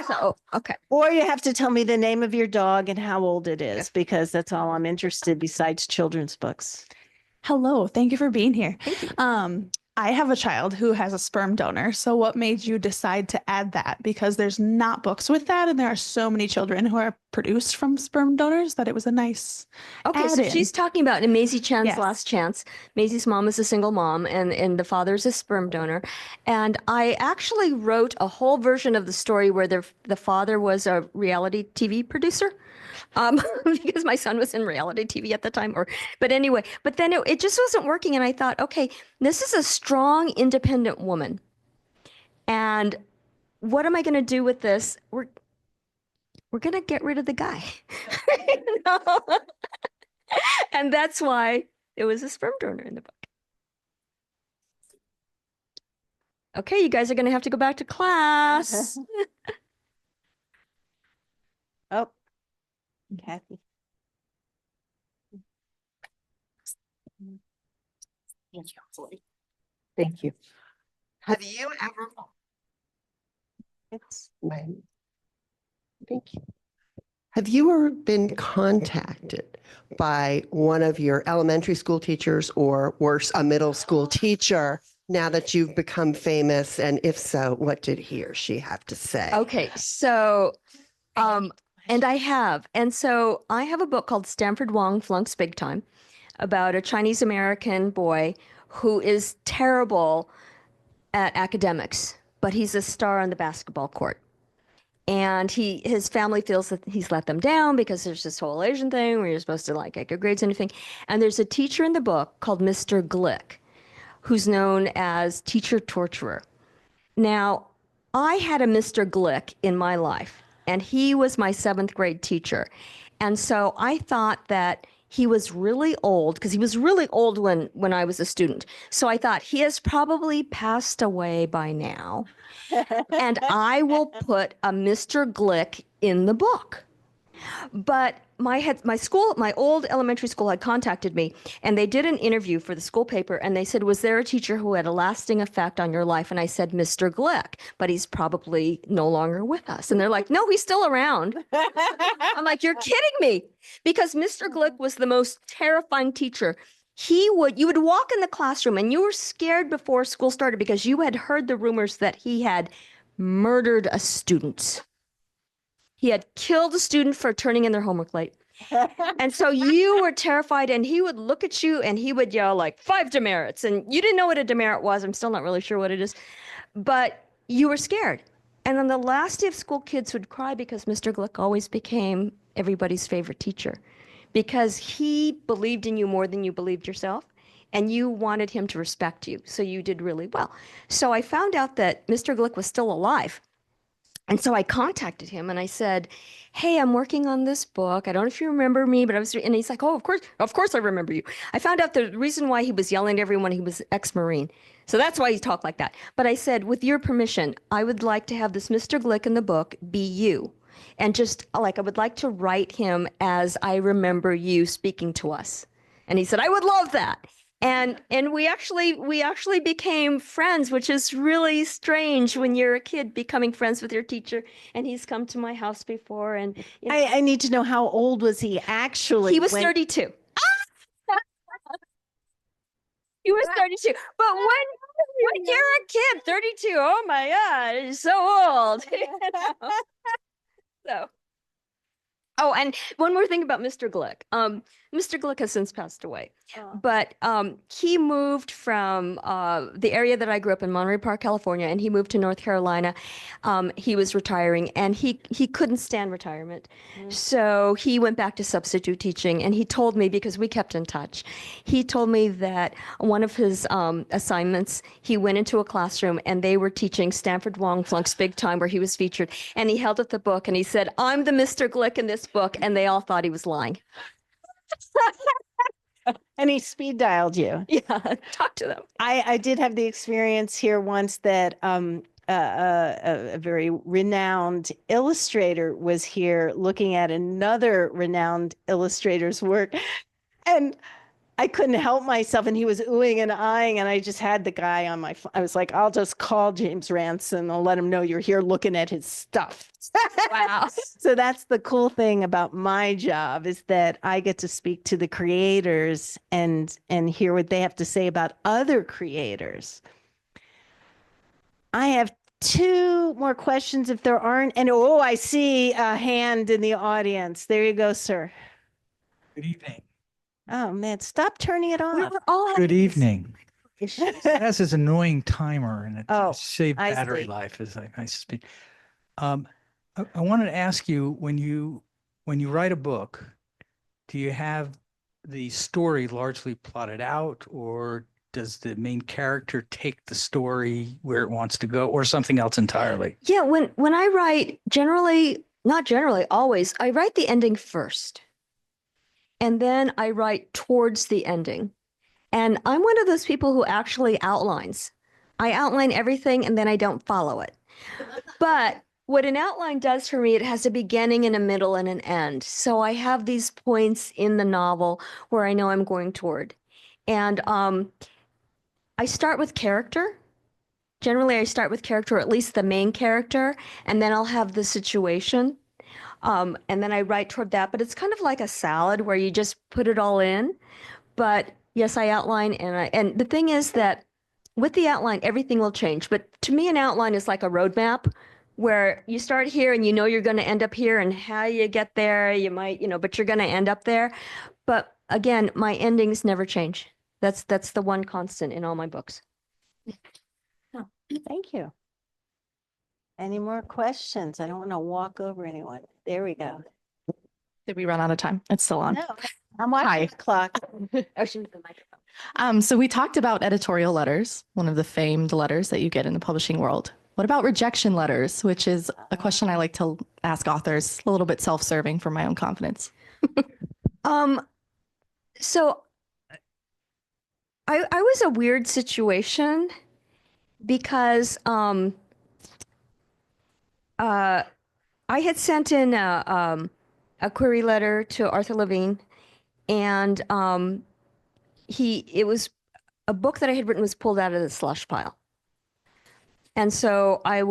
D: So, okay.
A: Or you have to tell me the name of your dog and how old it is, because that's all I'm interested besides children's books.
E: Hello, thank you for being here. I have a child who has a sperm donor. So what made you decide to add that? Because there's not books with that, and there are so many children who are produced from sperm donors that it was a nice
D: Okay, so
E: add-in.
D: she's talking about in Maizy Chen's
E: Yes.
D: Last Chance. Maizy's mom is a single mom and the father's a sperm donor. And I actually wrote a whole version of the story where the father was a reality TV producer. Because my son was in reality TV at the time, but anyway, but then it just wasn't working. And I thought, okay, this is a strong, independent woman. And what am I going to do with this? We're going to get rid of the guy. You know? And that's why it was a sperm donor in the book. Okay, you guys are going to have to go back to class.
A: Oh, Kathy.
F: Thank you. Have you ever?
A: It's
F: Thank you. Have you ever been contacted by one of your elementary school teachers, or worse, a middle school teacher, now that you've become famous? And if so, what did he or she have to say?
D: Okay, so, and I have. And so I have a book called Stanford Wong Flunks Big Time about a Chinese American boy who is terrible at academics, but he's a star on the basketball court. And his family feels that he's let them down because there's this whole Asian thing where you're supposed to like get good grades and anything. And there's a teacher in the book called Mr. Glick, who's known as teacher torturer. Now, I had a Mr. Glick in my life, and he was my 7th grade teacher. And so I thought that he was really old, because he was really old when I was a student. So I thought he has probably passed away by now. And I will put a Mr. Glick in the book. But my old elementary school had contacted me, and they did an interview for the school paper, and they said, was there a teacher who had a lasting effect on your life? And I said, Mr. Glick, but he's probably no longer with us. And they're like, no, he's still around. I'm like, you're kidding me. Because Mr. Glick was the most terrifying teacher. You would walk in the classroom and you were scared before school started because you had heard the rumors that he had murdered a student. He had killed a student for turning in their homework late. And so you were terrified, and he would look at you and he would yell like 5 demerits. And you didn't know what a demerit was. I'm still not really sure what it is, but you were scared. And on the last day of school, kids would cry because Mr. Glick always became everybody's favorite teacher, because he believed in you more than you believed yourself, and you wanted him to respect you. So you did really well. So I found out that Mr. Glick was still alive. And so I contacted him and I said, hey, I'm working on this book. I don't know if you remember me, but and he's like, oh, of course I remember you. I found out the reason why he was yelling at everyone, he was ex-Marine. So that's why he talked like that. But I said, with your permission, I would like to have this Mr. Glick in the book be you. And just like, I would like to write him as I remember you speaking to us. And he said, I would love that. And we actually became friends, which is really strange when you're a kid becoming friends with your teacher. And he's come to my house before. And you know,
A: I need to know, how old was he actually?
D: he was 32. He was 32. But when you're a kid, 32, oh my God, it's so old. So. Oh, and one more thing about Mr. Glick. Mr. Glick has since passed away, but he moved from the area that I grew up in, Monterey Park, California, and he moved to North Carolina. He was retiring, and he couldn't stand retirement. So he went back to substitute teaching, and he told me, because we kept in touch, he told me that one of his assignments, he went into a classroom and they were teaching Stanford Wong Flunks Big Time, where he was featured, and he held up the book and he said, I'm the Mr. Glick in this book, and they all thought he was lying.
A: And he speed dialed you.
D: Yeah, talk to them.
A: I did have the experience here once that a very renowned illustrator was here looking at another renowned illustrator's work, and I couldn't help myself, and he was oohing and eyeing, and I just had the guy on my phone. I was like, I'll just call James Ransom. I'll let him know you're here looking at his stuff.
D: Wow.
A: So that's the cool thing about my job, is that I get to speak to the creators and hear what they have to say about other creators. I have 2 more questions if there aren't. And oh, I see a hand in the audience. There you go, sir.
G: Good evening.
A: Oh man, stop turning it
D: We
A: off.
D: were all
G: Good
D: having these
G: evening.
D: issues.
G: It has this annoying timer and it
A: Oh,
G: saved
A: I
G: battery
A: see.
G: life as I speak. I wanted to ask you, when you write a book, do you have the story largely plotted out, or does the main character take the story where it wants to go, or something else entirely?
D: Yeah, when I write, generally, not generally, always, I write the ending first. And then I write towards the ending. And I'm one of those people who actually outlines. I outline everything and then I don't follow it. But what an outline does for me, it has a beginning and a middle and an end. So I have these points in the novel where I know I'm going toward. And I start with character. Generally, I start with character, or at least the main character, and then I'll have the situation. And then I write toward that. But it's kind of like a salad where you just put it all in. But yes, I outline, and the thing is that with the outline, everything will change. But to me, an outline is like a roadmap where you start here and you know you're going to end up here, and how you get there, you might, but you're going to end up there. But again, my endings never change. That's the one constant in all my books.
A: Thank you. Any more questions? I don't want to walk over anyone. There we go.
H: Did we run out of time? It's still on.
A: No, I'm watching the clock.
D: Oh, she needs the microphone.
H: So we talked about editorial letters, one of the famed letters that you get in the publishing world. What about rejection letters, which is a question I like to ask authors, a little bit self-serving for my own confidence.
D: So I was a weird situation because I had sent in a query letter to Arthur Levine, and it was a book that I had written was pulled out of the slush pile. And so I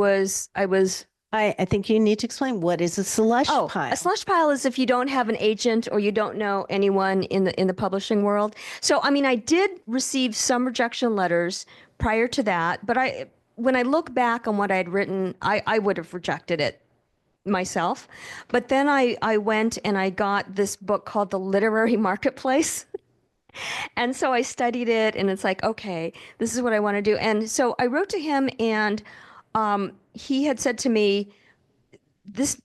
D: think
A: you need to explain, what is a slush pile?
D: A slush pile is if you don't have an agent or you don't know anyone in the publishing world. So, I mean, I did receive some rejection letters prior to that, but when I look back on what I had written, I would have rejected it myself. But then I went and I got this book called The Literary Marketplace. And so I studied it, and it's like, okay, this is what I want to do. And so I wrote to him, and he had said to me, this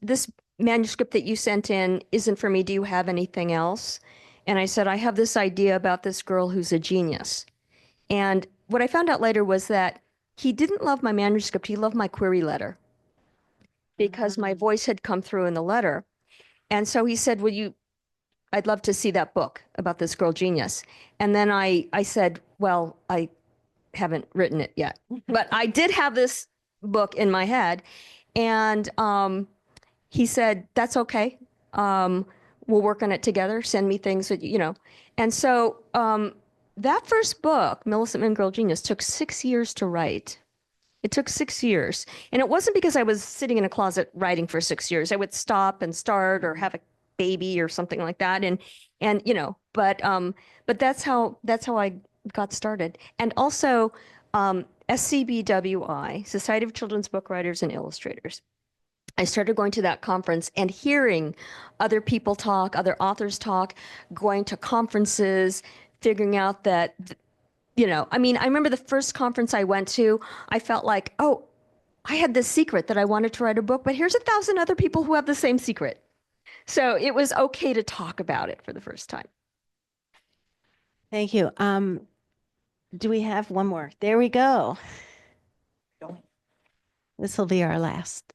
D: manuscript that you sent in isn't for me. Do you have anything else? And I said, I have this idea about this girl who's a genius. And what I found out later was that he didn't love my manuscript. He loved my query letter because my voice had come through in the letter. And so he said, I'd love to see that book about this girl genius. And then I said, well, I haven't written it yet, but I did have this book in my head. And he said, that's okay. We'll work on it together. Send me things that, And so that first book, Millicent Min, Girl Genius, took 6 years to write. It took 6 years. And it wasn't because I was sitting in a closet writing for 6 years. I would stop and start or have a baby or something like that. But that's how I got started. And also SCBWI, Society of Children's Book Writers and Illustrators. I started going to that conference and hearing other people talk, other authors talk, going to conferences, figuring out that, I remember the first conference I went to, I felt like, oh, I had this secret that I wanted to write a book, but here's 1,000 other people who have the same secret. So it was okay to talk about it for the first time.
A: Thank you. Do we have one more? There we go. This will be our last.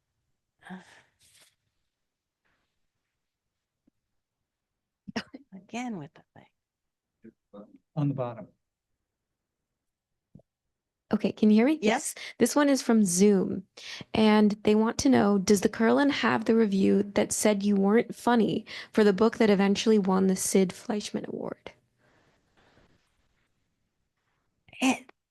A: Again with the thing.
G: On the bottom.
I: Okay, can you hear me?
A: Yes.
I: This one is from Zoom, and they want to know, does the Kerlan have the review that said you weren't funny for the book that eventually won the Sid Fleischman Award?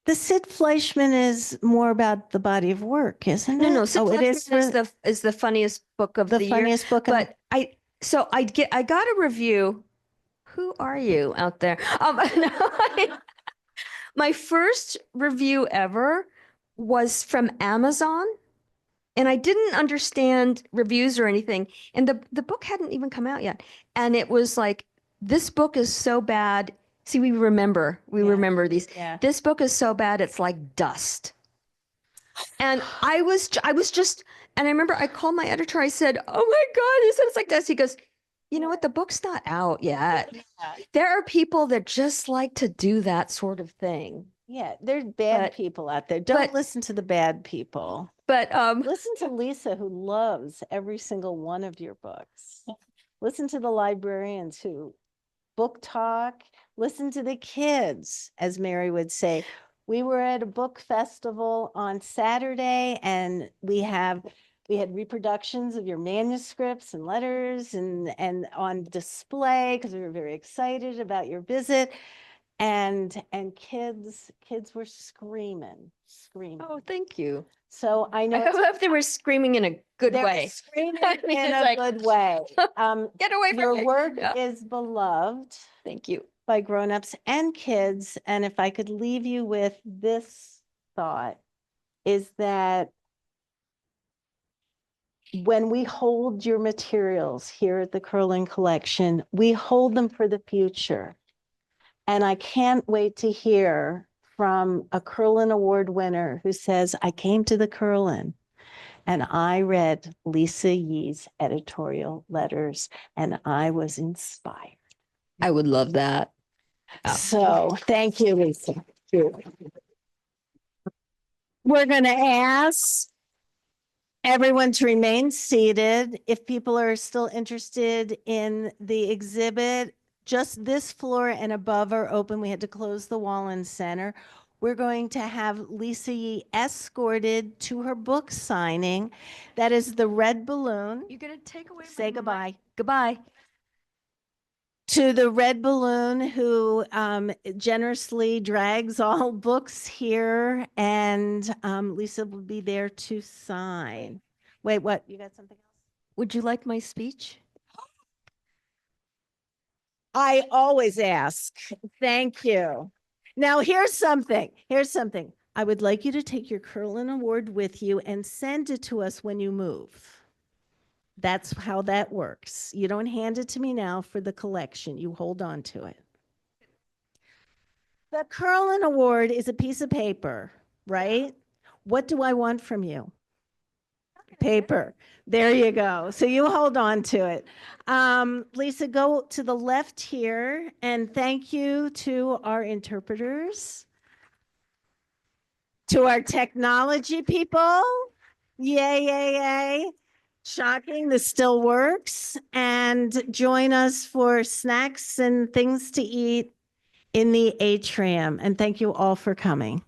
A: The Sid Fleischman is more about the body of work, isn't it?
D: No, Sid Fleischman is the funniest book of the year.
A: Funniest book.
D: But I got a review. Who are you out there? My first review ever was from Amazon, and I didn't understand reviews or anything. And the book hadn't even come out yet. And it was like, this book is so bad. See, we remember these.
A: Yeah.
D: This book is so bad, it's like dust. And I was just, and I remember I called my editor. I said, oh my God, he said it's like dust. He goes, you know what? The book's not out yet. There are people that just like to do that sort of thing.
A: Yeah, there's bad
D: But-
A: people out there. Don't
D: but-
A: listen to the bad people.
D: But
A: Listen to Lisa, who loves every single one of your books. Listen to the librarians who book talk. Listen to the kids, as Mary would say. We were at a book festival on Saturday, and we had reproductions of your manuscripts and letters and on display because we were very excited about your visit. And kids were screaming.
D: oh, thank you.
A: So I know
D: I hope they were screaming in a good
A: they were
D: way.
A: screaming
D: I mean,
A: in
D: it's
A: a
D: like,
A: good way.
D: Get away from
A: Your
D: me.
A: work
D: Yeah.
A: is beloved
D: Thank you.
A: by grown-ups and kids. And if I could leave you with this thought, is that when we hold your materials here at the Kerlan Collection, we hold them for the future. And I can't wait to hear from a Kerlan Award winner who says, I came to the Kerlan and I read Lisa Yee's editorial letters and I was inspired.
D: I would love that. Yeah.
A: So thank you, Lisa. We're going to ask everyone to remain seated. If people are still interested in the exhibit, just this floor and above are open. We had to close the Wallen Center. We're going to have Lisa Yee escorted to her book signing. That is the Red Balloon.
D: You're going to take away
A: Say goodbye.
D: Goodbye.
A: To the Red Balloon, who generously drags all books here, and Lisa will be there to sign. Wait, what? You got something else?
D: Would you like my speech?
A: I always ask. Thank you. Now, here's something. I would like you to take your Kerlan Award with you and send it to us when you move. That's how that works. You don't hand it to me now for the collection. You hold on to it. The Kerlan Award is a piece of paper, right? What do I want from you? Paper. There you go. So you hold on to it. Lisa, go to the left here, and thank you to our interpreters, to our technology people. Yay, yay, yay. Shocking, this still works. And join us for snacks and things to eat in the atrium. And thank you all for coming.